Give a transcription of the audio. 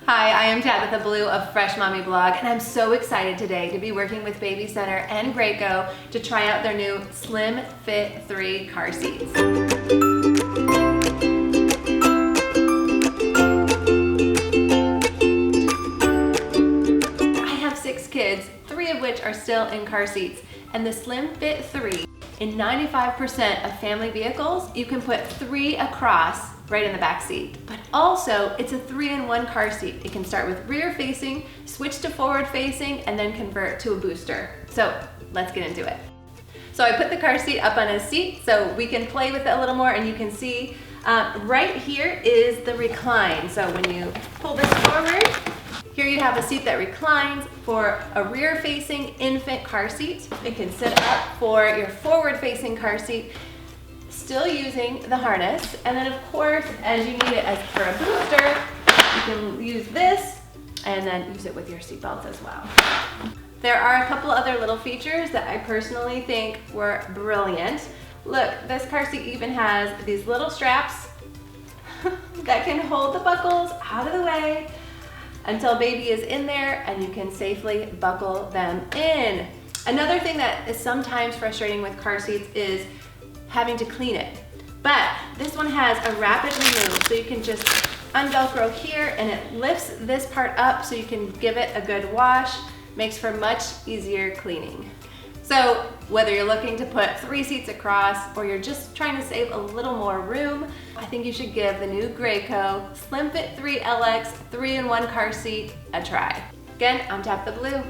Hi, I am Tabitha Blue of Fresh Mommy Blog, and I'm so excited today to be working with Baby Center and Graco to try out their new SlimFit3 car seats. I have 6 kids, 3 of which are still in car seats, and the SlimFit3, in 95% of family vehicles, you can put 3 across right in the back seat. But also, it's a 3-in-1 car seat. It can start with rear facing, switch to forward facing, and then convert to a booster. So let's get into it. So I put the car seat up on a seat so we can play with it a little more, and you can see right here is the recline. So when you pull this forward, here you have a seat that reclines for a rear-facing infant car seat. It can sit up for your forward-facing car seat, still using the harness. And then of course, as you need it as for a booster, you can use this and then use it with your seatbelts as well. There are a couple other little features that I personally think were brilliant. Look, this car seat even has these little straps that can hold the buckles out of the way until baby is in there, and you can safely buckle them in. Another thing that is sometimes frustrating with car seats is having to clean it. But this one has a rapid remove, so you can just unvelcro here and it lifts this part up so you can give it a good wash. Makes for much easier cleaning. So whether you're looking to put 3 seats across or you're just trying to save a little more room, I think you should give the new Graco SlimFit3 LX 3-in-1 car seat a try. Again, I'm Tabitha Blue.